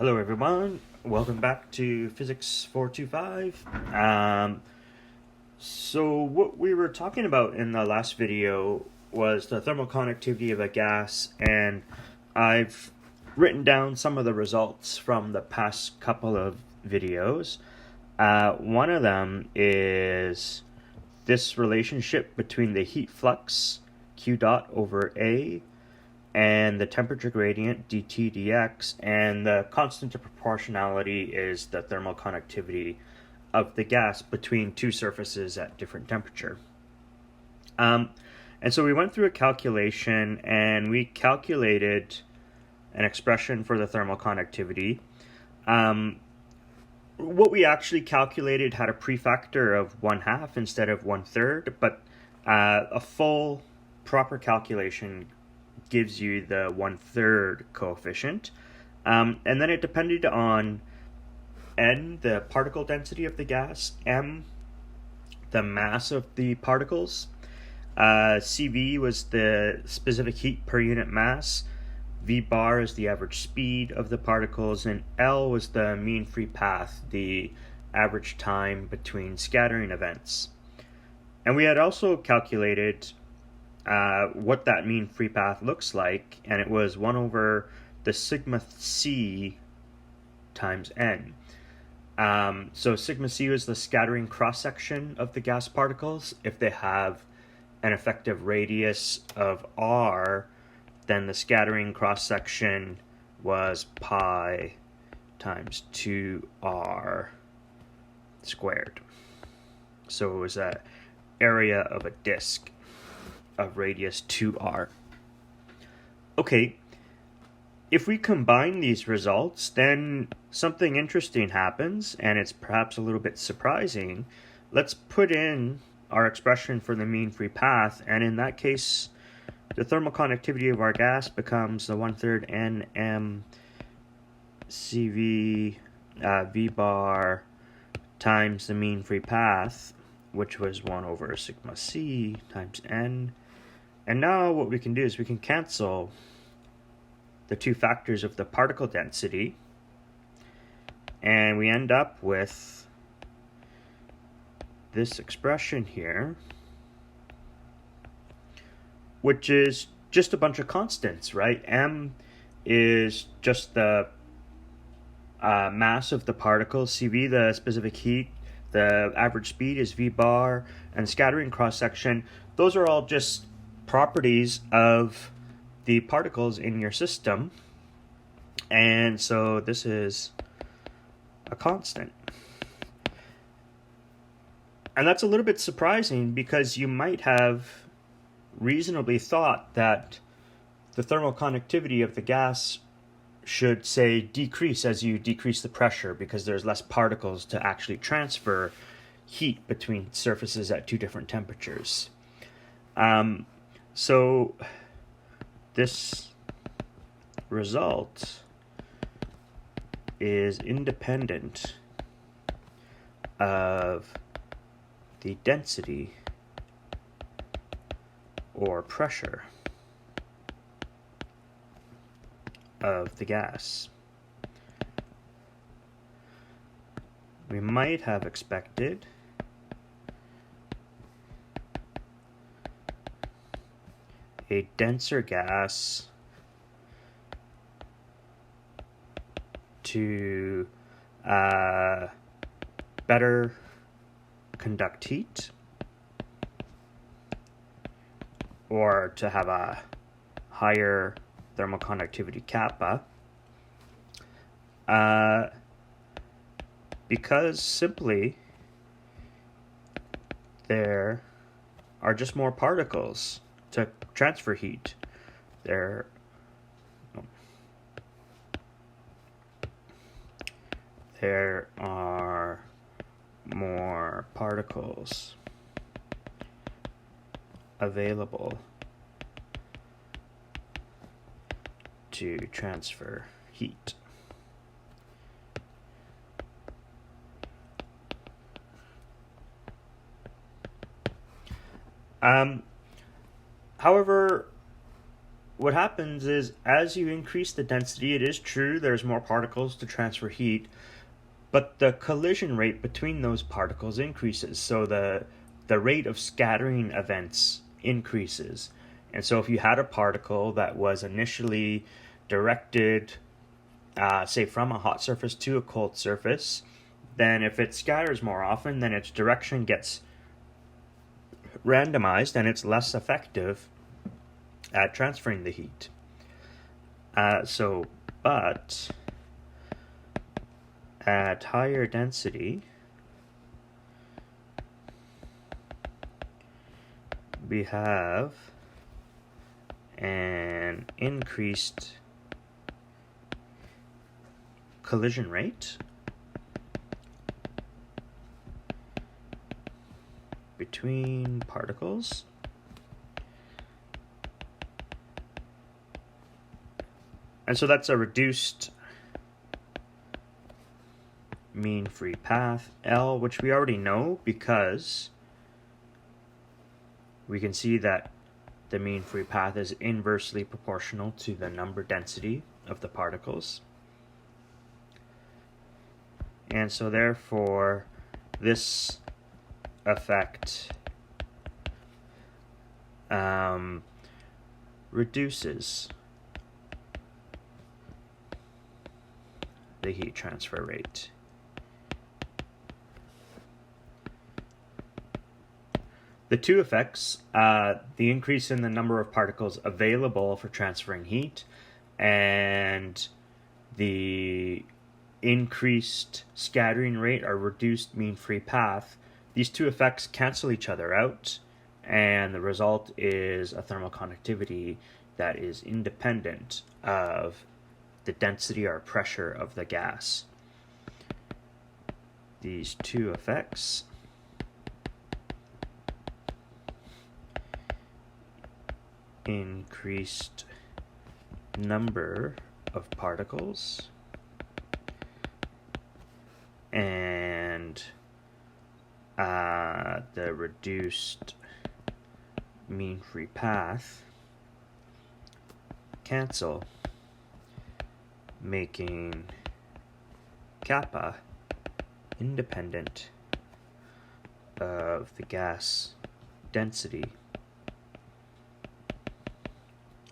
Hello everyone, welcome back to Physics 425. So what we were talking about in the last video was the thermal conductivity of a gas, and I've written down some of the results from the past couple of videos. One of them is this relationship between the heat flux Q dot over A and the temperature gradient dt dx, and the constant of proportionality is the thermal conductivity of the gas between two surfaces at different temperature. And so we went through a calculation and we calculated an expression for the thermal conductivity. What we actually calculated had a prefactor of 1/2 instead of 1/3, but a full proper calculation gives you the 1/3 coefficient. And then it depended on N, the particle density of the gas, M, the mass of the particles, CV was the specific heat per unit mass, V bar is the average speed of the particles, and L was the mean free path, the average time between scattering events. And we had also calculated what that mean free path looks like, and it was 1 over the sigma c times n. So sigma c was the scattering cross-section of the gas particles. If they have an effective radius of r, then the scattering cross-section was pi times 2r squared. So it was an area of a disk of radius 2r. Okay, if we combine these results, then something interesting happens, and it's perhaps a little bit surprising. Let's put in our expression for the mean free path, and in that case, the thermal conductivity of our gas becomes the 1/3 Nm CV V bar times the mean free path, which was 1 over sigma c times n. And now what we can do is we can cancel the two factors of the particle density, and we end up with this expression here, which is just a bunch of constants, right? M is just the mass of the particles, CV the specific heat, the average speed is V bar, and scattering cross-section. Those are all just properties of the particles in your system, and so this is a constant. And that's a little bit surprising, because you might have reasonably thought that the thermal conductivity of the gas should, say, decrease as you decrease the pressure, because there's less particles to actually transfer heat between surfaces at two different temperatures. So this result is independent of the density or pressure of the gas. We might have expected a denser gas to better conduct heat, or to have a higher thermal conductivity kappa, because simply there are just more particles to transfer heat. There are more particles available to transfer heat. However, what happens is, as you increase the density, it is true there's more particles to transfer heat, but the collision rate between those particles increases, so the rate of scattering events increases. And so if you had a particle that was initially directed, say, from a hot surface to a cold surface, then if it scatters more often, then its direction gets randomized and it's less effective at transferring the heat. But at higher density, we have an increased collision rate between particles, and so that's a reduced mean free path, L, which we already know because we can see that the mean free path is inversely proportional to the number density of the particles. And so therefore, this effect reduces the heat transfer rate. The two effects, the increase in the number of particles available for transferring heat and the increased scattering rate or reduced mean free path, these two effects cancel each other out, and the result is a thermal conductivity that is independent of the density or pressure of the gas. These two effects increased number of particles and the reduced mean free path cancel, making kappa independent of the gas density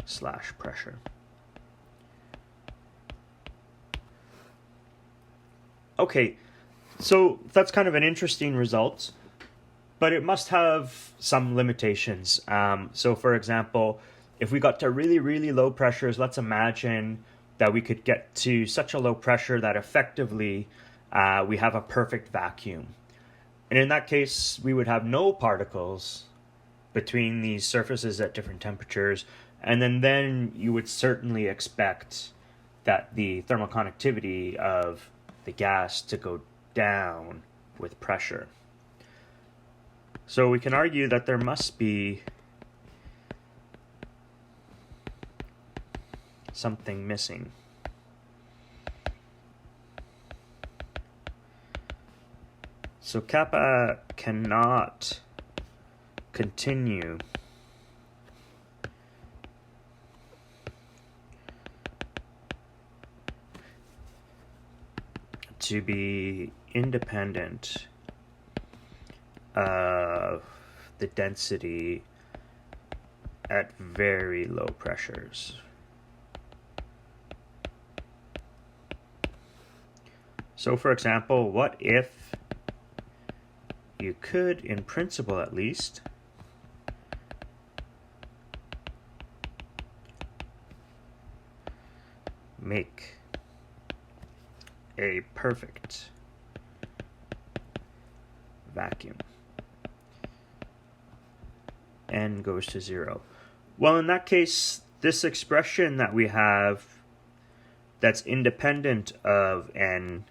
/ pressure. Okay, so that's kind of an interesting result, but it must have some limitations. So for example, if we got to really, really low pressures, let's imagine that we could get to such a low pressure that effectively we have a perfect vacuum. And in that case, we would have no particles between these surfaces at different temperatures, and then you would certainly expect that the thermal conductivity of the gas to go down with pressure. So we can argue that there must be something missing. So kappa cannot continue to be independent of the density at very low pressures. So for example, what if you could, in principle at least, make a perfect vacuum? N goes to 0. Well, in that case, this expression that we have that's independent of N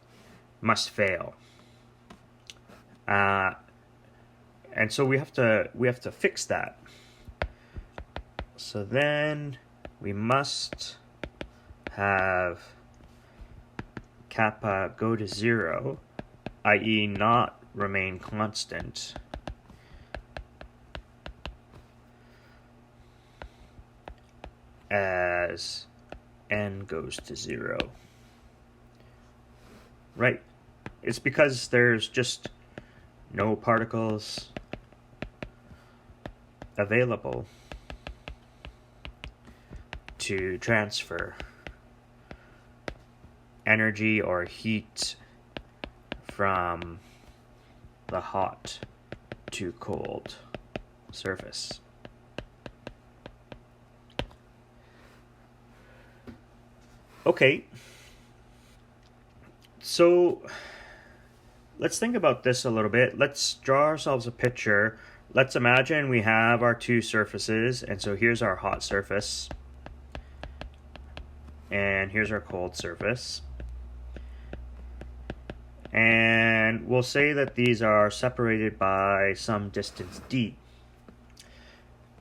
must fail. And so we have to fix that. So then we must have kappa go to 0, i.e. not remain constant, as n goes to 0. Right. It's because there's just no particles available to transfer energy or heat from the hot to cold surface. Okay, so let's think about this a little bit. Let's draw ourselves a picture. Let's imagine we have our two surfaces, and so here's our hot surface, and here's our cold surface. And we'll say that these are separated by some distance d.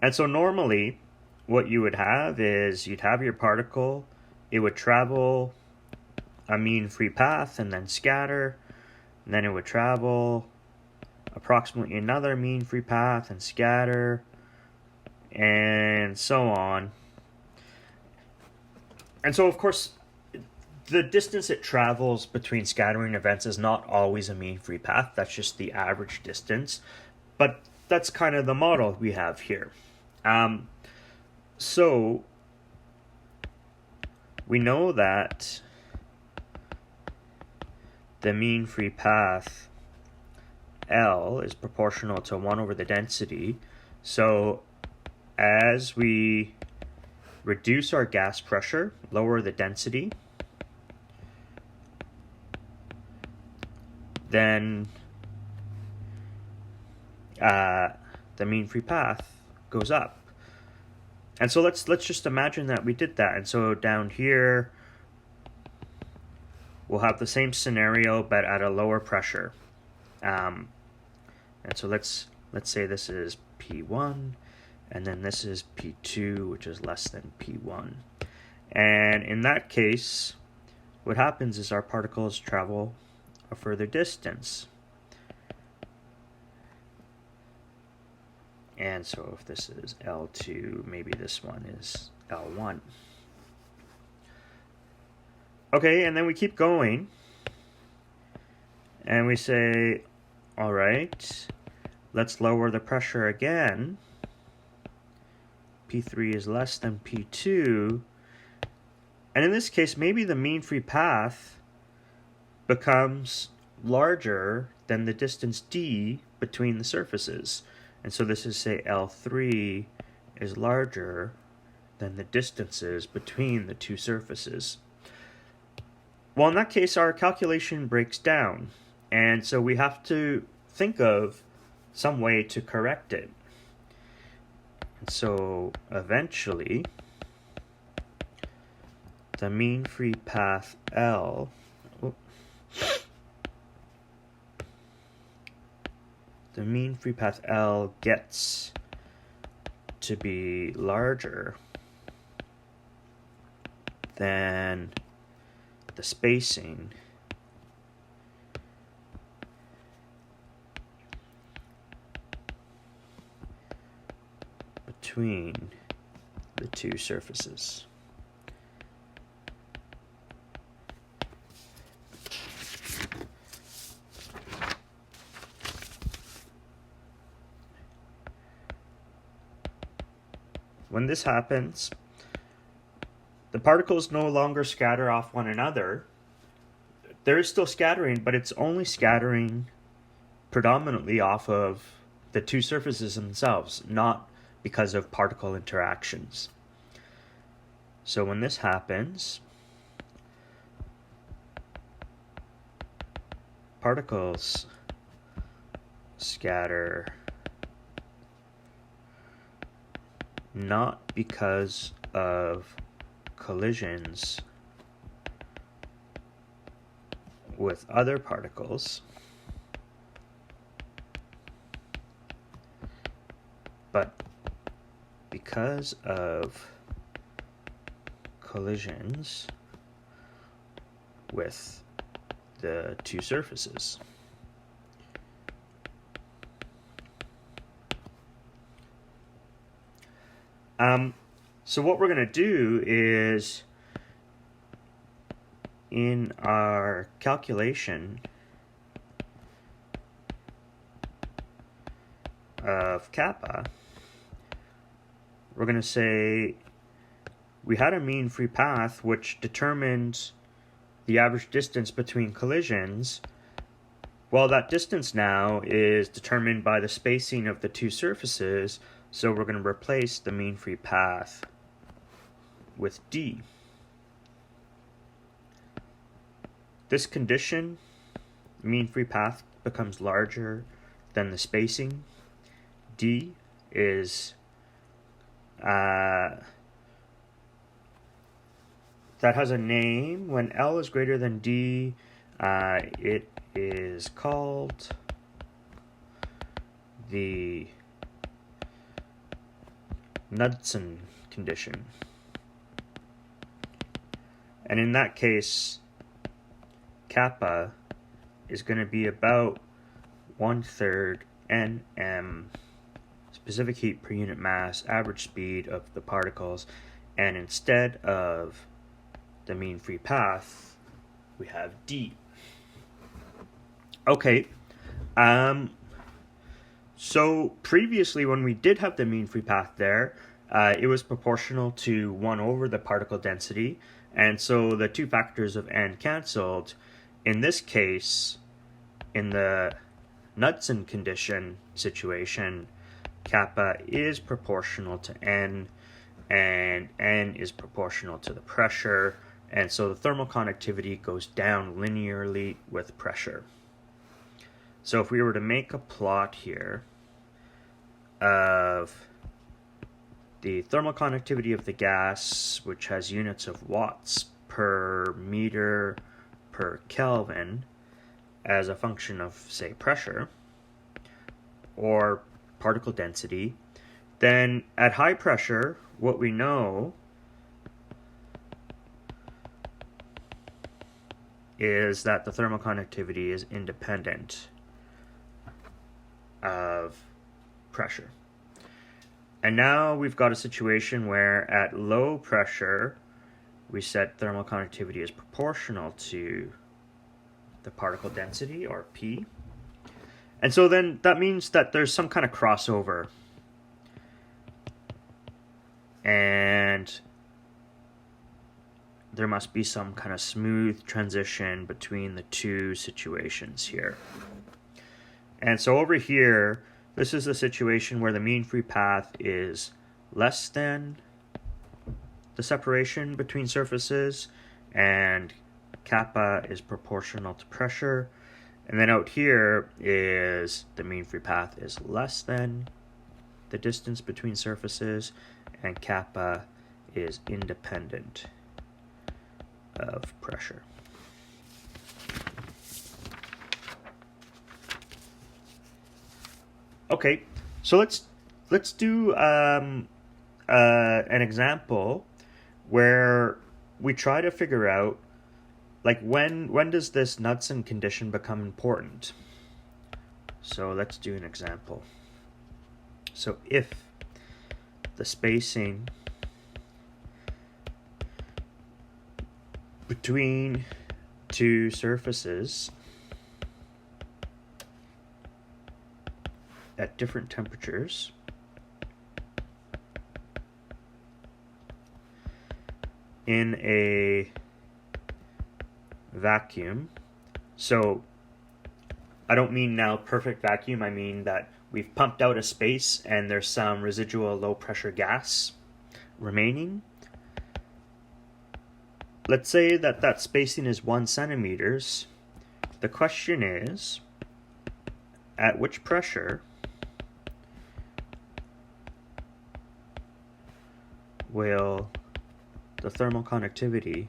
And so normally what you would have is you'd have your particle, it would travel a mean free path and then scatter, and then it would travel approximately another mean free path and scatter, and so on. And so of course the distance it travels between scattering events is not always a mean free path. That's just the average distance. But that's kind of the model we have here. So we know that the mean free path L is proportional to 1 over the density. So as we reduce our gas pressure, lower the density, then the mean free path goes up. And so let's just imagine that we did that. And so down here, we'll have the same scenario, but at a lower pressure. And so let's say this is P1, and then this is P2, which is less than P1. And in that case, what happens is our particles travel a further distance. And so if this is L2, maybe this one is L1. Okay, and then we keep going. And we say, all right, let's lower the pressure again. P3 is less than P2. And in this case, maybe the mean free path becomes larger than the distance d between the surfaces. And so this is, say, L3 is larger than the distances between the two surfaces. Well, in that case, our calculation breaks down. And so we have to think of some way to correct it. And so eventually, the mean free path L gets to be larger than the spacing between the two surfaces. When this happens, the particles no longer scatter off one another. There is still scattering, but it's only scattering predominantly off of the two surfaces themselves, not because of particle interactions. So when this happens, particles scatter not because of collisions with other particles, but because of collisions with the two surfaces. So what we're going to do is, in our calculation of kappa, we're going to say we had a mean free path which determines the average distance between collisions. Well, that distance now is determined by the spacing of the two surfaces, so we're going to replace the mean free path with d. This condition, mean free path, becomes larger than the spacing. D is that has a name. When L is greater than D, it is called the Knudsen condition. And in that case, kappa is going to be about 1/3 nm, specific heat per unit mass, average speed of the particles, and instead of the mean free path, we have d. Okay, so previously when we did have the mean free path there, it was proportional to 1 over the particle density, and so the two factors of n canceled. In this case, in the Knudsen condition situation, kappa is proportional to n, and n is proportional to the pressure, and so the thermal conductivity goes down linearly with pressure. So if we were to make a plot here of the thermal conductivity of the gas, which has units of watts per meter per Kelvin as a function of, say, pressure or particle density, then at high pressure, what we know is that the thermal conductivity is independent of pressure. And now we've got a situation where at low pressure, we set thermal conductivity as proportional to the particle density, or P. And so then that means that there's some kind of crossover. And there must be some kind of smooth transition between the two situations here. And so over here, this is the situation where the mean free path is less than the separation between surfaces, and kappa is proportional to pressure. And then out here is the mean free path is less than the distance between surfaces, and kappa is independent of pressure. Okay, so let's do an example where we try to figure out, like, when does this Knudsen condition become important? So let's do an example. So if the spacing between two surfaces at different temperatures in a vacuum. So I don't mean now perfect vacuum, I mean that we've pumped out a space and there's some residual low pressure gas remaining. Let's say that that spacing is 1 centimeters. The question is, at which pressure will the thermal conductivity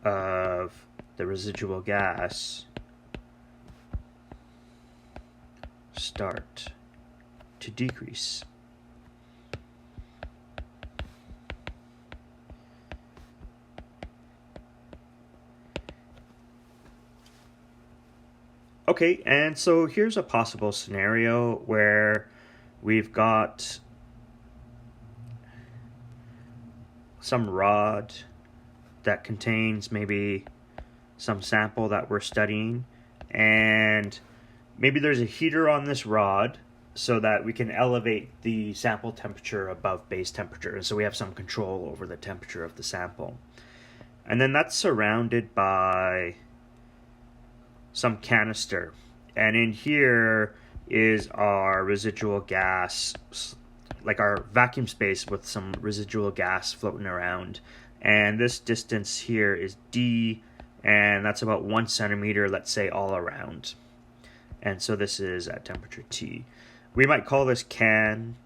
of the residual gas start to decrease? Okay, and so here's a possible scenario where we've got some rod that contains maybe some sample that we're studying, and maybe there's a heater on this rod so that we can elevate the sample temperature above base temperature, and so we have some control over the temperature of the sample. And then that's surrounded by some canister, and in here is our residual gas, like our vacuum space with some residual gas floating around. And this distance here is D, and that's about 1 centimeter, let's say, all around. And so this is at temperature T. We might call this can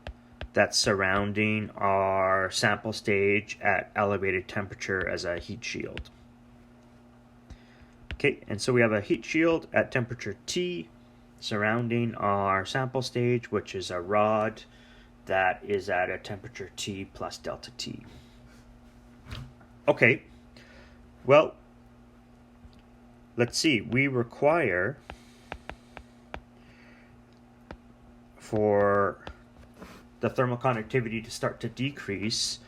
that's surrounding our sample stage at elevated temperature as a heat shield. Okay, and so we have a heat shield at temperature T surrounding our sample stage, which is a rod that is at a temperature T plus delta T. Okay, well, let's see. We require for the thermal conductivity to start to decrease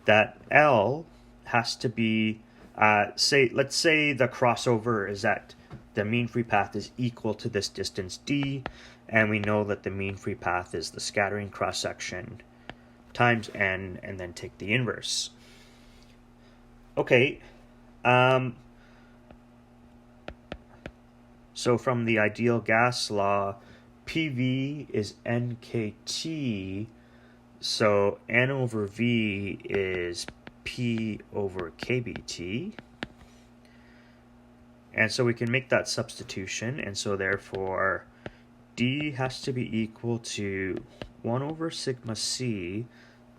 that L has to be, let's say the crossover is at the mean free path is equal to this distance D, and we know that the mean free path is the scattering cross section times N, and then take the inverse. Okay, so from the ideal gas law, PV is NKT, so N over V is P over KBT. And so we can make that substitution, and so therefore D has to be equal to 1 over sigma C,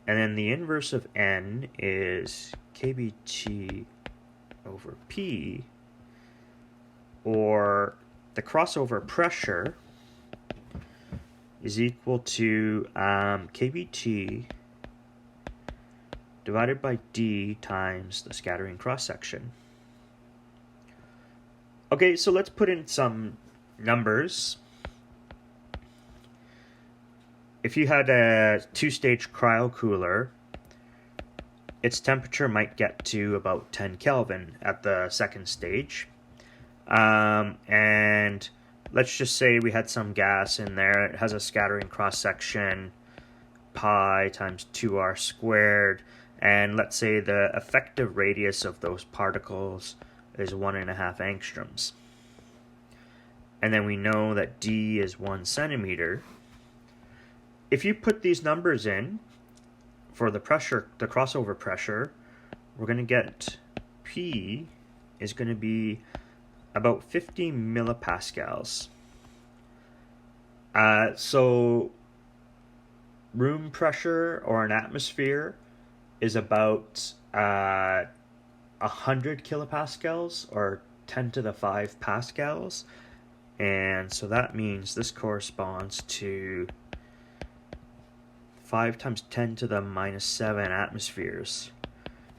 and then the inverse of N is KBT over P, or the crossover pressure is equal to KBT divided by D times the scattering cross section. Okay, so let's put in some numbers. If you had a 2-stage cryocooler, its temperature might get to about 10 Kelvin at the second stage. And let's just say we had some gas in there. It has a scattering cross-section pi times 2r squared. And let's say the effective radius of those particles is 1.5 angstroms. And then we know that D is 1 centimeter. If you put these numbers in for the pressure, the crossover pressure, we're going to get P is going to be about 50 millipascals. So room pressure or an atmosphere is about 100 kilopascals, or 10 to the 5 pascals. And so that means this corresponds to 5 times 10 to the minus 7 atmospheres.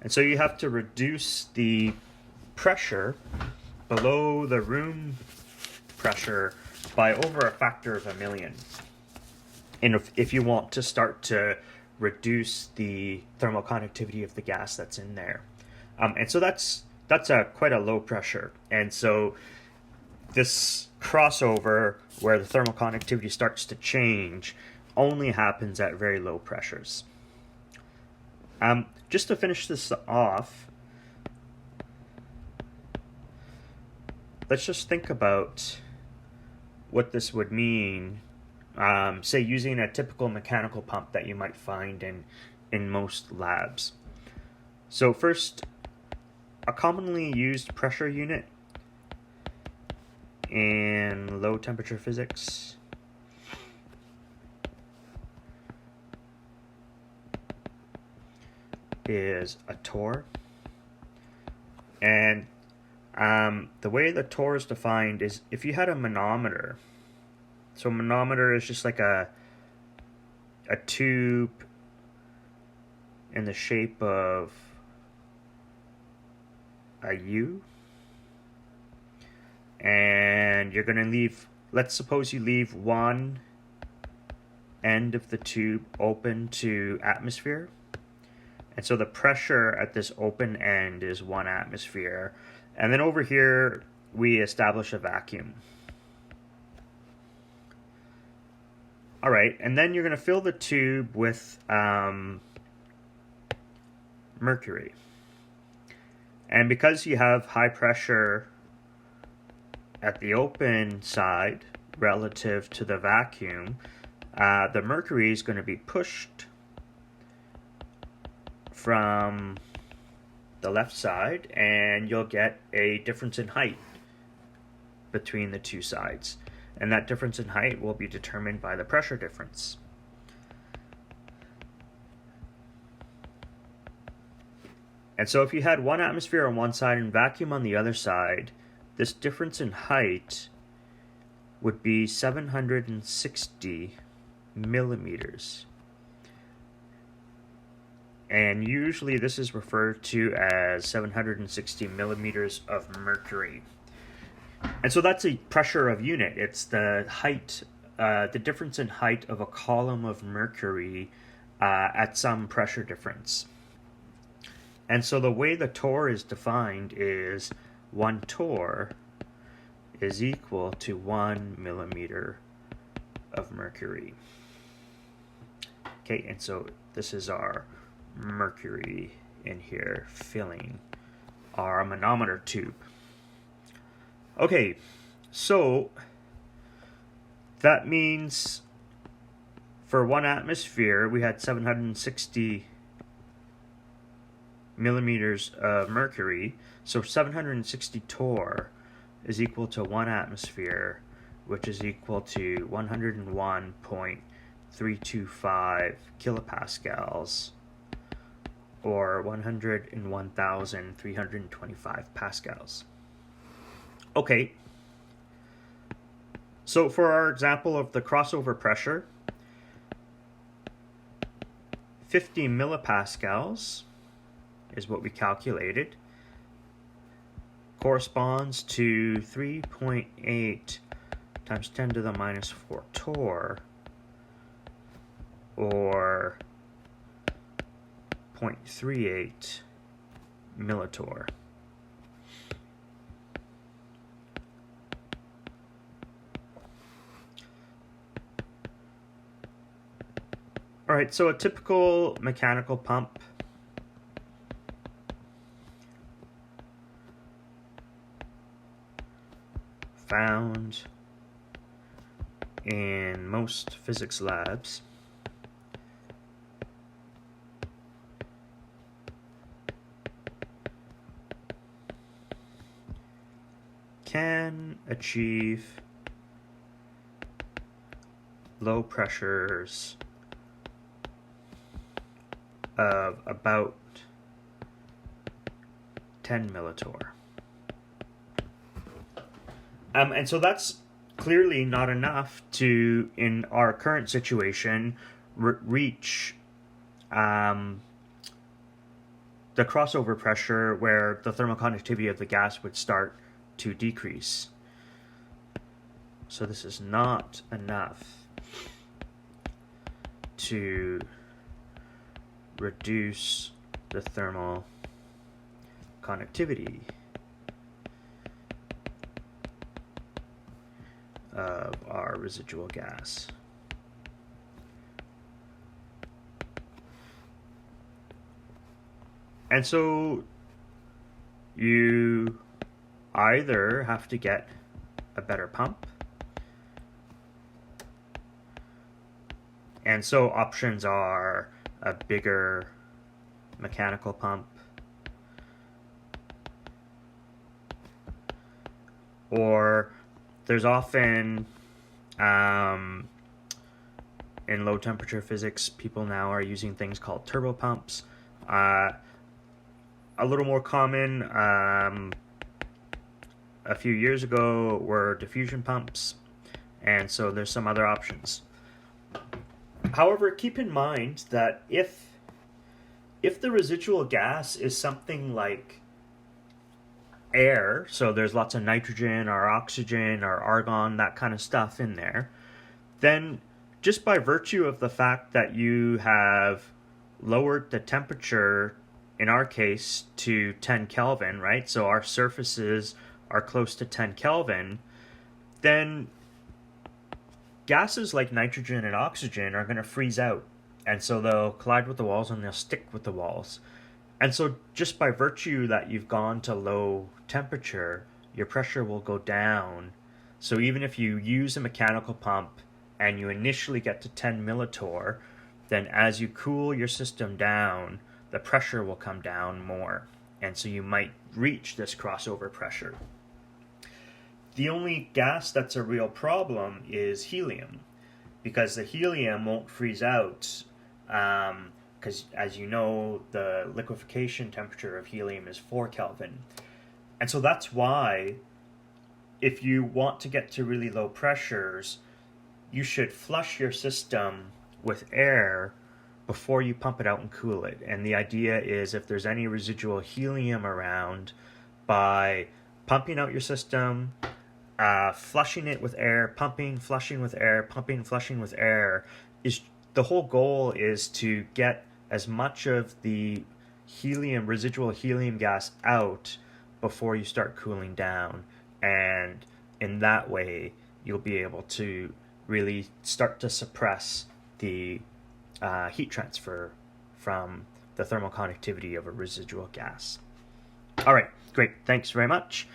And so you have to reduce the pressure below the room pressure by over a factor of 1,000,000. And if you want to start to reduce the thermal conductivity of the gas that's in there. And so that's quite a low pressure. And so this crossover where the thermal conductivity starts to change only happens at very low pressures. Just to finish this off, let's just think about what this would mean, say using a typical mechanical pump that you might find in most labs. So first, a commonly used pressure unit in low temperature physics is a torr. And the way the torr is defined is if you had a manometer. So a manometer is just like a tube in the shape of a U. and you're going to leave, let's suppose you leave one end of the tube open to atmosphere. And so the pressure at this open end is 1 atmosphere. And then over here, we establish a vacuum. All right, and then you're going to fill the tube with mercury. And because you have high pressure at the open side relative to the vacuum, the mercury is going to be pushed from the left side, and you'll get a difference in height between the two sides. And that difference in height will be determined by the pressure difference. And so if you had 1 atmosphere on one side and vacuum on the other side, this difference in height would be 760 millimeters. And usually this is referred to as 760 millimeters of mercury. And so that's a pressure of unit. It's the height, the difference in height of a column of mercury at some pressure difference. And so the way the torr is defined is 1 torr is equal to 1 millimeter of mercury. Okay, and so this is our mercury in here filling our manometer tube. Okay, so that means for 1 atmosphere we had 760 millimeters of mercury, so 760 torr is equal to 1 atmosphere, which is equal to 101.325 kilopascals, or 101,325 pascals. Okay, so for our example of the crossover pressure, 50 millipascals is what we calculated, corresponds to 3.8 times 10 to the minus 4 torr, or 0.38 millitorr. All right, so a typical mechanical pump found in most physics labs can achieve low pressures of about 10 millitorr. And so that's clearly not enough to, in our current situation, reach the crossover pressure where the thermal conductivity of the gas would start to decrease. So this is not enough to reduce the thermal conductivity of our residual gas. And so you either have to get a better pump, and so options are a bigger mechanical pump, or there's often in low temperature physics, people now are using things called turbo pumps. A little more common a few years ago were diffusion pumps, and so there's some other options. However, keep in mind that if the residual gas is something like air, so there's lots of nitrogen or oxygen or argon, that kind of stuff in there, then just by virtue of the fact that you have lowered the temperature, in our case, to 10 Kelvin, right? So our surfaces are close to 10 Kelvin, then gases like nitrogen and oxygen are going to freeze out. And so they'll collide with the walls and they'll stick with the walls. And so just by virtue that you've gone to low temperature, your pressure will go down. So even if you use a mechanical pump and you initially get to 10 millitorr, then as you cool your system down, the pressure will come down more. And so you might reach this crossover pressure. The only gas that's a real problem is helium, because the helium won't freeze out, because as you know, the liquefaction temperature of helium is 4 Kelvin. And so that's why if you want to get to really low pressures, you should flush your system with air before you pump it out and cool it. And the idea is if there's any residual helium around, by pumping out your system, flushing it with air, pumping, flushing with air, pumping, flushing with air, is the whole goal is to get as much of the helium, residual helium gas out before you start cooling down. And in that way, you'll be able to really start to suppress the heat transfer from the thermal conductivity of a residual gas. All right, great. Thanks very much.